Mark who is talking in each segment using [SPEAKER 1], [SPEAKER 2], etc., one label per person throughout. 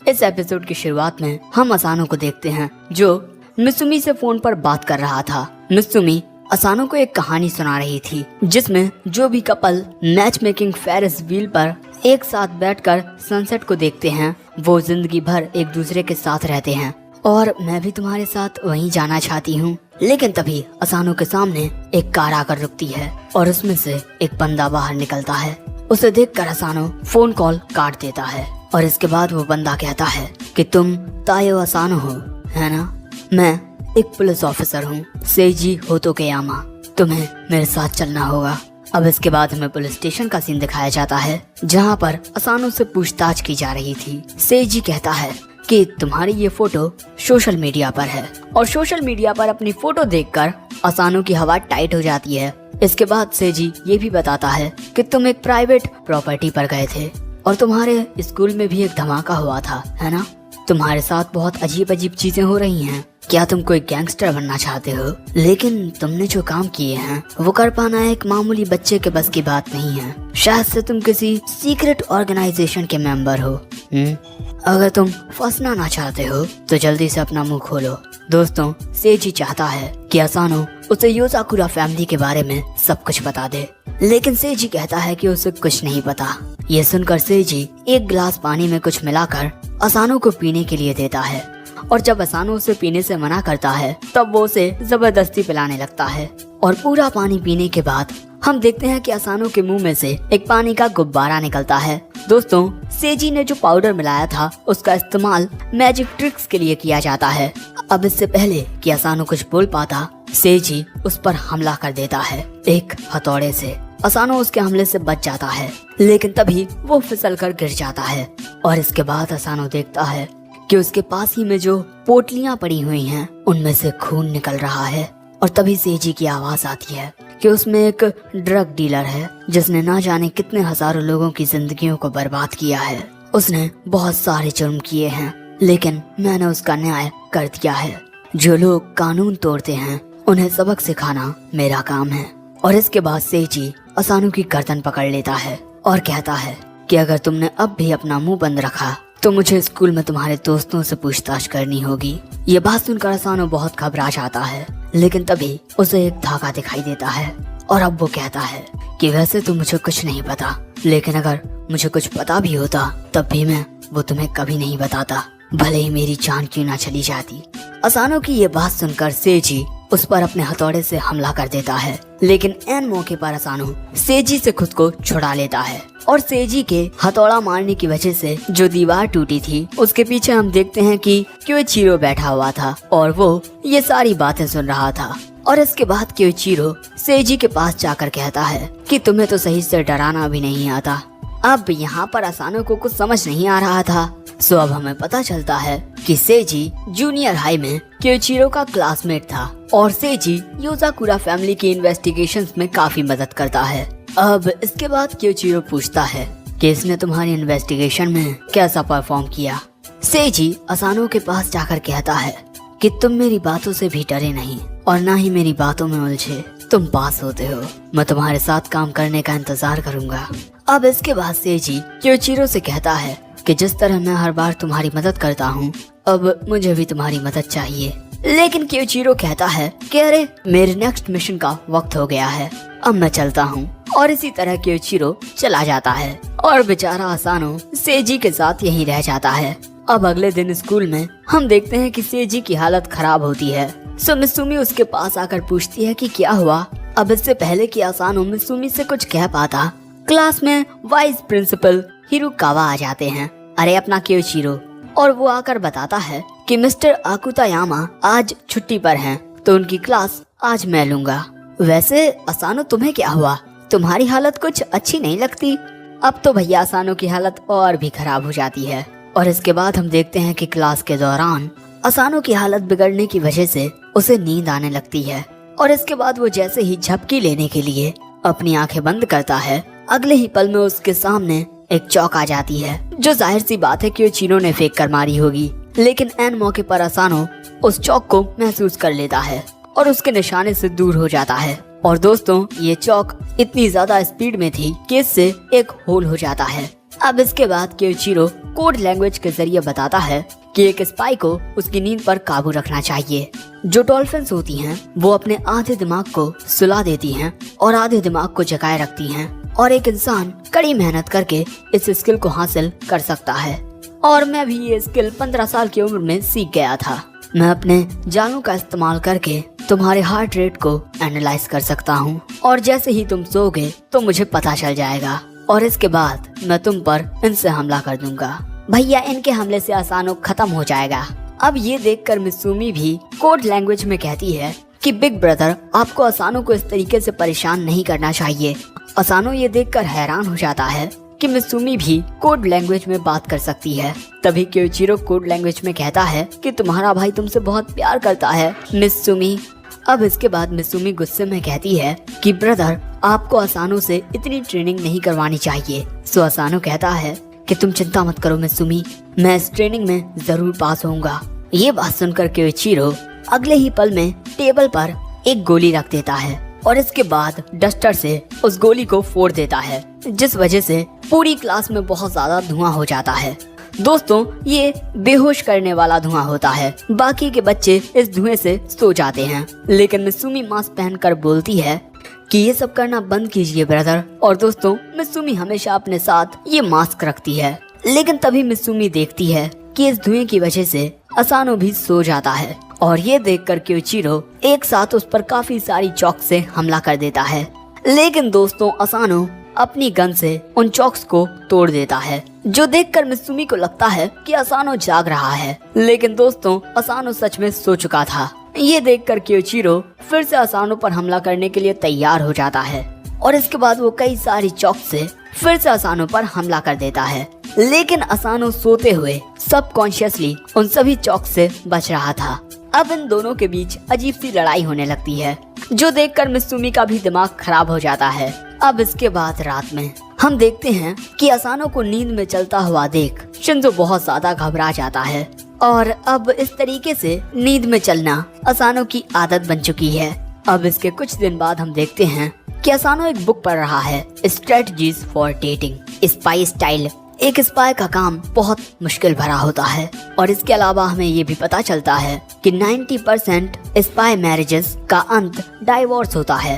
[SPEAKER 1] इस एपिसोड की शुरुआत में हम असानो को देखते हैं जो मित्सुमी से फोन पर बात कर रहा था। मित्सुमी असानो को एक कहानी सुना रही थी जिसमें जो भी couple match making Ferris wheel पर एक साथ बैठकर सनसेट को देखते हैं वो जिंदगी भर एक दूसरे के साथ रहते हैं और मैं भी तुम्हारे साथ वहीं जाना चाहती हूँ। लेकिन तभी असानो के सामने एक कार आकर रुकती है और उसमें से एक बंदा बाहर निकलता है। उसे देखकर असानो फोन कॉल काट देता है और इसके बाद वो बंदा कहता है कि तुम तायो असानो हो, है ना? मैं एक पुलिस ऑफिसर हूँ, सेइजी होतोकेयामा। तुम्हें मेरे साथ चलना होगा। अब इसके बाद हमें पुलिस स्टेशन का सीन दिखाया जाता है जहाँ पर असानो से पूछताछ की जा रही थी। सेइजी कहता है कि तुम्हारी ये फोटो सोशल मीडिया पर है और सोशल मीडिया पर अपनी फोटो देखकर असानो की हवा टाइट हो जाती है। इसके बाद सेइजी ये भी बताता है कि तुम एक प्राइवेट प्रॉपर्टी पर गए थे और तुम्हारे स्कूल में भी एक धमाका हुआ था, है ना? तुम्हारे साथ बहुत अजीब अजीब चीजें हो रही हैं। क्या तुम कोई गैंगस्टर बनना चाहते हो? लेकिन तुमने जो काम किए हैं वो कर पाना एक मामूली बच्चे के बस की बात नहीं है। शायद से तुम किसी सीक्रेट ऑर्गेनाइजेशन के मेंबर हो। अगर तुम फंसना ना चाहते हो तो जल्दी से अपना मुंह खोलो। दोस्तों, सेइजी चाहता है कि असानो उसे योजाकुरा फैमिली के बारे में सब कुछ बता दे, लेकिन सेइजी कहता है कि उसे कुछ नहीं पता। ये सुनकर सेइजी एक गिलास पानी में कुछ मिलाकर असानो को पीने के लिए देता है और जब असानो उसे पीने से मना करता है तब वो उसे जबरदस्ती पिलाने लगता है और पूरा पानी पीने के बाद हम देखते हैं कि असानो के मुंह में से एक पानी का गुब्बारा निकलता है। दोस्तों, सेइजी ने जो पाउडर मिलाया था उसका इस्तेमाल मैजिक ट्रिक्स के लिए किया जाता है। अब इससे पहले कि असानो कुछ बोल पाता, सेइजी उस पर हमला कर देता है एक हथौड़े से। असानो उसके हमले से बच जाता है लेकिन तभी वो फिसल कर गिर जाता है और इसके बाद असानो देखता है कि उसके पास ही में जो पोटलियां पड़ी हुई हैं उनमें से खून निकल रहा है और तभी सेइजी की आवाज आती है कि उसमें एक ड्रग डीलर है जिसने ना जाने कितने हजारों लोगों की जिंदगियों को बर्बाद किया है। उसने बहुत सारे जुर्म किए हैं लेकिन मैंने उसका न्याय कर दिया है। जो लोग कानून तोड़ते हैं उन्हें सबक सिखाना मेरा काम है। और इसके बाद सेइजी असानो की गर्दन पकड़ लेता है और कहता है कि अगर तुमने अब भी अपना मुंह बंद रखा तो मुझे स्कूल में तुम्हारे दोस्तों से पूछताछ करनी होगी। ये बात सुनकर असानो बहुत घबरा जाता है लेकिन तभी उसे एक धागा दिखाई देता है और अब वो कहता है कि वैसे तो मुझे कुछ नहीं पता, लेकिन अगर मुझे कुछ पता भी होता तब भी मैं वो तुम्हें कभी नहीं बताता, भले ही मेरी जान क्यों ना चली जाती। असानो की ये बात सुनकर सेइजी उस पर अपने हथौड़े से हमला कर देता है लेकिन ऐन मौके पर असानो सेइजी से खुद को छुड़ा लेता है और सेइजी के हथौड़ा मारने की वजह से जो दीवार टूटी थी उसके पीछे हम देखते हैं कि क्योइचिरो बैठा हुआ था और वो ये सारी बातें सुन रहा था। और इसके बाद क्योइचिरो सेइजी के पास जाकर कहता है कि तुम्हें तो सही से डराना भी नहीं आता। अब यहाँ पर असानो को कुछ समझ नहीं आ रहा था, सो अब हमें पता चलता है कि सेइजी जूनियर हाई में क्योइचिरो का क्लासमेट था और सेइजी योजाकुरा फैमिली की इन्वेस्टिगेशंस में काफी मदद करता है। अब इसके बाद क्योइचिरो पूछता है कि इसने तुम्हारी इन्वेस्टिगेशन में कैसा परफॉर्म किया। सेइजी असानो के पास जाकर कहता है कि तुम मेरी बातों से भी डरे नहीं और ना ही मेरी बातों में उलझे, तुम पास होते हो। मैं तुम्हारे साथ काम करने का इंतजार करूंगा। अब इसके बाद सेइजी क्योइचिरो से कहता है कि जिस तरह मैं हर बार तुम्हारी मदद करता हूँ अब मुझे भी तुम्हारी मदद चाहिए। लेकिन क्योइचिरो कहता है कि अरे मेरे नेक्स्ट मिशन का वक्त हो गया है, अब मैं चलता हूँ। और इसी तरह क्योइचिरो चला जाता है और बेचारा असानो सेइजी के साथ यहीं रह जाता है। अब अगले दिन स्कूल में हम देखते हैं कि सेइजी की हालत खराब होती है। सो मित्सुमी उसके पास आकर पूछती है कि क्या हुआ। अब इससे पहले कि असानो मित्सुमी से कुछ कह पाता, क्लास में वाइस प्रिंसिपल हिरुकावा आ जाते हैं, अरे अपना क्योइचिरो, और वो आकर बताता है कि मिस्टर आकुतायामा आज छुट्टी पर हैं, तो उनकी क्लास आज मैं लूंगा। वैसे असानो तुम्हें क्या हुआ? तुम्हारी हालत कुछ अच्छी नहीं लगती। अब तो भैया असानो की हालत और भी खराब हो जाती है। और इसके बाद हम देखते हैं कि क्लास के दौरान असानो की हालत बिगड़ने की वजह से उसे नींद आने लगती है और इसके बाद वो जैसे ही झपकी लेने के लिए अपनी आंखें बंद करता है, अगले ही पल में उसके सामने एक चौक आ जाती है जो जाहिर सी बात है कि चीनो ने फेंक कर मारी होगी। लेकिन ऐन मौके पर असानो उस चौक को महसूस कर लेता है और उसके निशाने से दूर हो जाता है। और दोस्तों, ये चौक इतनी ज्यादा स्पीड में थी कि इससे एक होल हो जाता है। अब इसके बाद क्योइचिरो कोड लैंग्वेज के जरिए बताता है कि एक स्पाई को उसकी नींद पर काबू रखना चाहिए। जो डॉल्फिन्स होती हैं वो अपने आधे दिमाग को सुला देती हैं और आधे दिमाग को जगाए रखती हैं, और एक इंसान कड़ी मेहनत करके इस स्किल को हासिल कर सकता है। और मैं भी ये स्किल 15 साल की उम्र में सीख गया था। मैं अपने जालों का इस्तेमाल करके तुम्हारे हार्ट रेट को एनालाइज कर सकता हूँ, और जैसे ही तुम सोओगे तो मुझे पता चल जाएगा, और इसके बाद मैं तुम पर इनसे हमला कर दूंगा। भैया, इनके हमले से असानो खत्म हो जाएगा। अब ये देखकर मित्सुमी भी कोड लैंग्वेज में कहती है कि बिग ब्रदर, आपको असानो को इस तरीके से परेशान नहीं करना चाहिए। असानो ये देखकर हैरान हो जाता है कि मित्सुमी भी कोड लैंग्वेज में बात कर सकती है। तभी क्योइचिरो कोड लैंग्वेज में कहता है कि तुम्हारा भाई तुमसे बहुत प्यार करता है मित्सुमी। अब इसके बाद मित्सुमी गुस्से में कहती है कि ब्रदर, आपको असानो से इतनी ट्रेनिंग नहीं करवानी चाहिए। सो असानो कहता है कि तुम चिंता मत करो मित्सुमी, मैं इस ट्रेनिंग में जरूर पास होऊंगा। ये बात सुनकर क्योइचिरो अगले ही पल में टेबल पर एक गोली रख देता है और इसके बाद डस्टर से उस गोली को फोड़ देता है, जिस वजह से पूरी क्लास में बहुत ज्यादा धुआं हो जाता है। दोस्तों, ये बेहोश करने वाला धुआं होता है। बाकी के बच्चे इस धुएं से सो जाते हैं, लेकिन मित्सुमी मास्क पहनकर बोलती है कि ये सब करना बंद कीजिए ब्रदर। और दोस्तों, मित्सुमी हमेशा अपने साथ ये मास्क रखती है, लेकिन तभी मित्सुमी देखती है कि इस धुएं की वजह से असानो भी सो जाता है, और ये देखकर क्योइचिरो एक साथ उस पर काफी सारी चॉक से हमला कर देता है। लेकिन दोस्तों, असानो अपनी गन से उन चॉक्स को तोड़ देता है, जो देखकर मित्सुमी को लगता है कि असानो जाग रहा है। लेकिन दोस्तों, असानो सच में सो चुका था। ये देखकर क्योइचिरो फिर से असानो पर हमला करने के लिए तैयार हो जाता है, और इसके बाद वो कई सारी चॉक से फिर से असानो पर हमला कर देता है। लेकिन असानो सोते हुए सबकॉन्शियसली उन सभी चॉक से बच रहा था। अब इन दोनों के बीच अजीब सी लड़ाई होने लगती है, जो देखकर मित्सुमी का भी दिमाग खराब हो जाता है। अब इसके बाद रात में हम देखते हैं कि असानो को नींद में चलता हुआ देख शिंजो बहुत ज्यादा घबरा जाता है, और अब इस तरीके से नींद में चलना असानो की आदत बन चुकी है। अब इसके कुछ दिन बाद हम देखते हैं कि असानो एक बुक पढ़ रहा है, strategies for dating spy style. एक स्पाई का काम बहुत मुश्किल भरा होता है, और इसके अलावा हमें ये भी पता चलता है कि 90% स्पाई मैरिजेस का अंत डाइवोर्स होता है।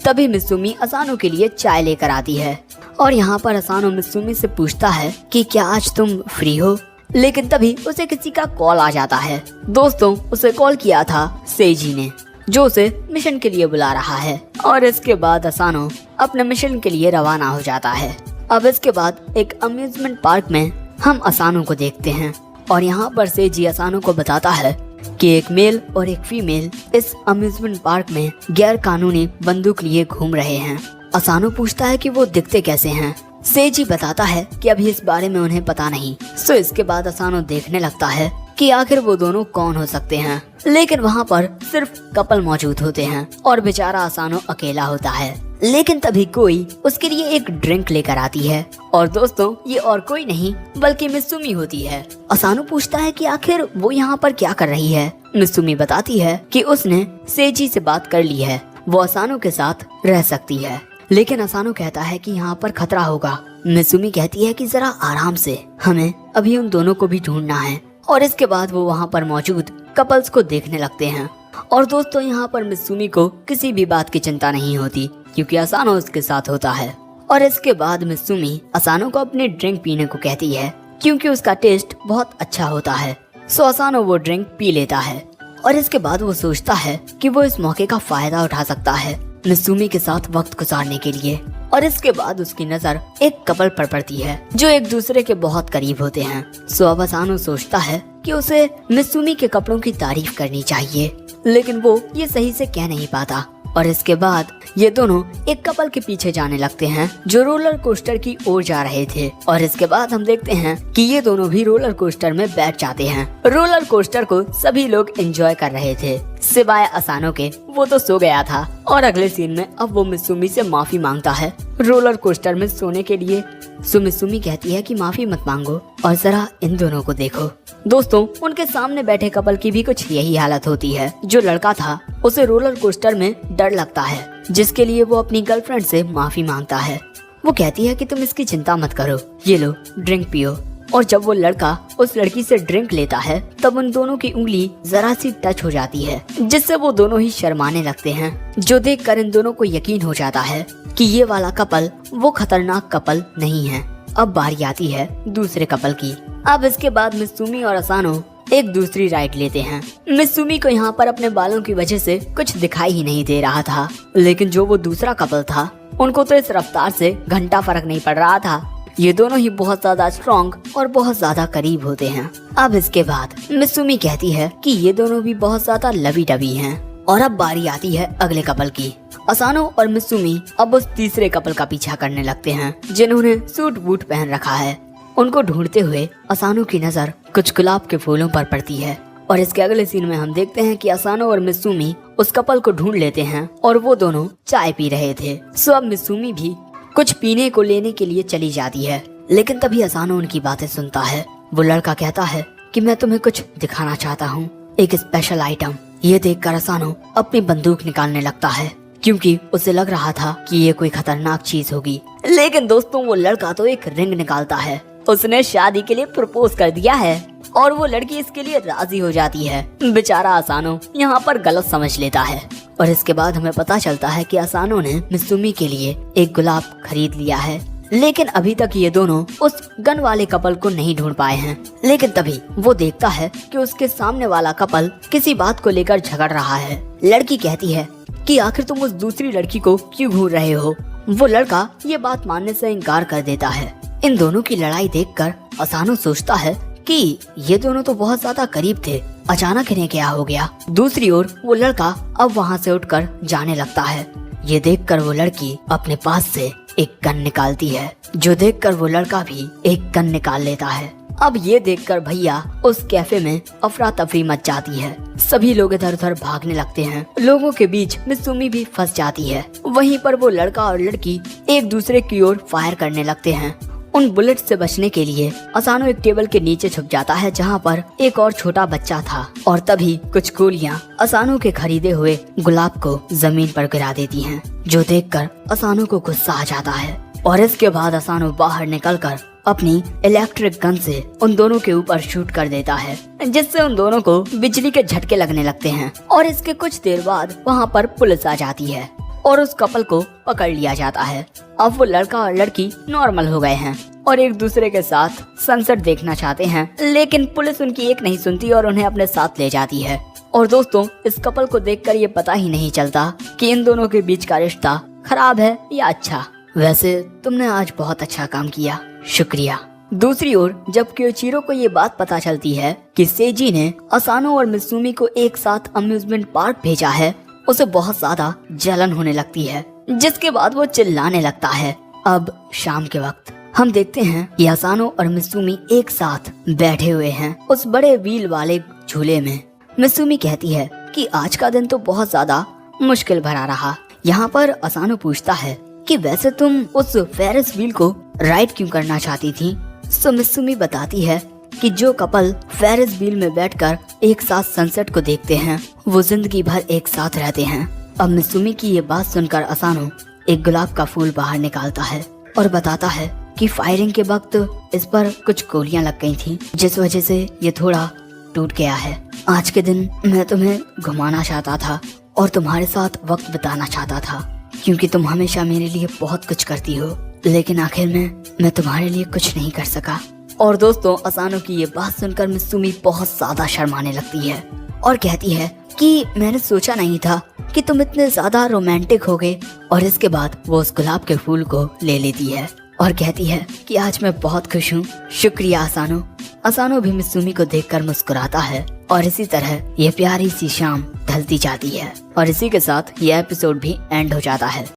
[SPEAKER 1] तभी मित्सुमी असानो के लिए चाय लेकर आती है, और यहाँ पर असानो मित्सुमी से पूछता है कि क्या आज तुम फ्री हो। लेकिन तभी उसे किसी का कॉल आ जाता है। दोस्तों, उसे कॉल किया था सेजी ने, जो उसे मिशन के लिए बुला रहा है, और इसके बाद असानो अपने मिशन के लिए रवाना हो जाता है। अब इसके बाद एक अम्यूजमेंट पार्क में हम असानो को देखते हैं, और यहाँ पर सेजी असानो को बताता है कि एक मेल और एक फीमेल इस अम्यूजमेंट पार्क में गैर कानूनी बंदूक लिए घूम रहे हैं। असानो पूछता है कि वो दिखते कैसे हैं। सेजी बताता है कि अभी इस बारे में उन्हें पता नहीं। सो इसके बाद असानो देखने लगता है कि आखिर वो दोनों कौन हो सकते हैं, लेकिन वहाँ पर सिर्फ कपल मौजूद होते हैं, और बेचारा असानो अकेला होता है। लेकिन तभी कोई उसके लिए एक ड्रिंक लेकर आती है, और दोस्तों, ये और कोई नहीं बल्कि मित्सुमी होती है। असानो पूछता है कि आखिर वो यहाँ पर क्या कर रही है। मित्सुमी बताती है कि उसने सेजी से बात कर ली है, वो असानो के साथ रह सकती है। लेकिन असानो कहता है कि यहाँ पर खतरा होगा। मित्सुमी कहती है कि जरा आराम से, हमें अभी उन दोनों को भी ढूंढना है। और इसके बाद वो वहाँ पर मौजूद कपल्स को देखने लगते हैं। और दोस्तों, यहाँ पर मित्सुमी को किसी भी बात की चिंता नहीं होती, क्योंकि असानो उसके साथ होता है। और इसके बाद मित्सुमी असानो को अपनी ड्रिंक पीने को कहती है, क्योंकि उसका टेस्ट बहुत अच्छा होता है। सो असानो वो ड्रिंक पी लेता है, और इसके बाद वो सोचता है कि वो इस मौके का फायदा उठा सकता है मित्सुमी के साथ वक्त गुजारने के लिए। और इसके बाद उसकी नजर एक कपल पर पड़ती है, जो एक दूसरे के बहुत करीब होते हैं। सो अब असानो सोचता है कि उसे मित्सुमी के कपड़ों की तारीफ करनी चाहिए, लेकिन वो ये सही से कह नहीं पाता। और इसके बाद ये दोनों एक कपल के पीछे जाने लगते हैं, जो रोलर कोस्टर की ओर जा रहे थे। और इसके बाद हम देखते हैं कि ये दोनों भी रोलर कोस्टर में बैठ जाते हैं। रोलर कोस्टर को सभी लोग एंजॉय कर रहे थे, सिवाय असानो के, वो तो सो गया था। और अगले सीन में अब वो मित्सुमी से माफी मांगता है रोलर कोस्टर में सोने के लिए। सो मित्सुमी कहती है कि माफी मत मांगो, और जरा इन दोनों को देखो। दोस्तों, उनके सामने बैठे कपल की भी कुछ यही हालत होती है। जो लड़का था उसे रोलर कोस्टर में डर लगता है, जिसके लिए वो अपनी गर्लफ्रेंड से माफी मांगता है। वो कहती है कि तुम इसकी चिंता मत करो, ये लो ड्रिंक पियो। और जब वो लड़का उस लड़की से ड्रिंक लेता है तब उन दोनों की उंगली जरा सी टच हो जाती है, जिससे वो दोनों ही शर्माने लगते हैं, जो देखकर इन दोनों को यकीन हो जाता है कि ये वाला कपल वो खतरनाक कपल नहीं है। अब बारी आती है दूसरे कपल की। अब इसके बाद मित्सुमी और असानो एक दूसरी राइड लेते हैं। मित्सुमी को यहाँ पर अपने बालों की वजह से कुछ दिखाई ही नहीं दे रहा था, लेकिन जो वो दूसरा कपल था उनको तो इस रफ्तार से घंटा फर्क नहीं पड़ रहा था। ये दोनों ही बहुत ज्यादा स्ट्रॉन्ग और बहुत ज्यादा करीब होते हैं। अब इसके बाद मित्सुमी कहती है कि ये दोनों भी बहुत ज्यादा लवी डबी हैं। और अब बारी आती है अगले कपल की। असानो और मित्सुमी अब उस तीसरे कपल का पीछा करने लगते हैं, जिन्होंने सूट बूट पहन रखा है। उनको ढूंढते हुए असानो की नजर कुछ गुलाब के फूलों पर पड़ती है और इसके अगले सीन में हम देखते हैं कि असानो और मित्सुमी उस कपल को ढूंढ लेते हैं और वो दोनों चाय पी रहे थे। सो अब मित्सुमी भी कुछ पीने को लेने के लिए चली जाती है, लेकिन तभी असानो उनकी बातें सुनता है। वो लड़का कहता है कि मैं तुम्हें कुछ दिखाना चाहता हूँ, एक स्पेशल आइटम। ये देखकर असानो अपनी बंदूक निकालने लगता है, क्योंकि उसे लग रहा था कि ये कोई खतरनाक चीज होगी। लेकिन दोस्तों वो लड़का तो एक रिंग निकालता है। उसने शादी के लिए प्रपोज कर दिया है और वो लड़की इसके लिए राजी हो जाती है। बेचारा असानो यहाँ पर गलत समझ लेता है और इसके बाद हमें पता चलता है कि असानो ने मित्सुमी के लिए एक गुलाब खरीद लिया है। लेकिन अभी तक ये दोनों उस गन वाले कपल को नहीं ढूंढ पाए हैं। लेकिन तभी वो देखता है कि उसके सामने वाला कपल किसी बात को लेकर झगड़ रहा है। लड़की कहती है कि आखिर तुम उस दूसरी लड़की को क्यों घूर रहे हो। वो लड़का ये बात मानने से इनकार कर देता है। इन दोनों की लड़ाई देखकर असानो सोचता है कि ये दोनों तो बहुत ज्यादा करीब थे, अचानक इन्हें क्या हो गया। दूसरी ओर वो लड़का अब वहाँ से उठकर जाने लगता है। ये देखकर वो लड़की अपने पास से एक गन निकालती है, जो देखकर वो लड़का भी एक गन निकाल लेता है। अब ये देखकर भैया उस कैफे में अफरा तफरी मच जाती है। सभी लोग इधर उधर भागने लगते हैं। लोगों के बीच मित्सुमी भी फंस जाती है। वहीं पर वो लड़का और लड़की एक दूसरे की ओर फायर करने लगते हैं। उन बुलेट से बचने के लिए असानो एक टेबल के नीचे छुप जाता है, जहाँ पर एक और छोटा बच्चा था। और तभी कुछ गोलियां असानो के खरीदे हुए गुलाब को जमीन पर गिरा देती हैं, जो देखकर असानो को गुस्सा आ जाता है। और इसके बाद असानो बाहर निकलकर अपनी इलेक्ट्रिक गन से उन दोनों के ऊपर शूट कर देता है, जिससे उन दोनों को बिजली के झटके लगने लगते हैं। और इसके कुछ देर बाद वहाँ पर पुलिस आ जाती है और उस कपल को पकड़ लिया जाता है। अब वो लड़का और लड़की नॉर्मल हो गए हैं और एक दूसरे के साथ सनसेट देखना चाहते हैं, लेकिन पुलिस उनकी एक नहीं सुनती और उन्हें अपने साथ ले जाती है। और दोस्तों इस कपल को देखकर ये पता ही नहीं चलता कि इन दोनों के बीच का रिश्ता खराब है या अच्छा। वैसे तुमने आज बहुत अच्छा काम किया, शुक्रिया। दूसरी ओर जब क्योइचिरो को ये बात पता चलती है कि सेजी ने असानो और मित्सुमी को एक साथ अम्यूजमेंट पार्क भेजा है, उसे बहुत ज्यादा जलन होने लगती है, जिसके बाद वो चिल्लाने लगता है। अब शाम के वक्त हम देखते हैं कि असानो और मित्सुमी एक साथ बैठे हुए हैं उस बड़े व्हील वाले झूले में। मित्सुमी कहती है कि आज का दिन तो बहुत ज्यादा मुश्किल भरा रहा। यहाँ पर असानो पूछता है कि वैसे तुम उस फेरिस व्हील को राइड क्यों करना चाहती थी। सो मित्सुमी बताती है कि जो कपल फेरिस व्हील में बैठकर एक साथ सनसेट को देखते हैं वो जिंदगी भर एक साथ रहते हैं। अब मित्सुमी की ये बात सुनकर असानो एक गुलाब का फूल बाहर निकालता है और बताता है कि फायरिंग के वक्त इस पर कुछ गोलियां लग गई थी, जिस वजह से ये थोड़ा टूट गया है। आज के दिन मैं तुम्हें घुमाना चाहता था और तुम्हारे साथ वक्त बिताना चाहता था, क्योंकि तुम हमेशा मेरे लिए बहुत कुछ करती हो, लेकिन आखिर में मैं तुम्हारे लिए कुछ नहीं कर सका। और दोस्तों असानो की ये बात सुनकर मित्सुमी बहुत ज्यादा शर्माने लगती है और कहती है कि मैंने सोचा नहीं था कि तुम इतने ज्यादा रोमांटिक होगे। और इसके बाद वो उस गुलाब के फूल को ले लेती है और कहती है कि आज मैं बहुत खुश हूँ, शुक्रिया असानो। असानो भी मित्सुमी को देखकर मुस्कुराता है और इसी तरह ये प्यारी सी शाम ढलती जाती है और इसी के साथ ये एपिसोड भी एंड हो जाता है।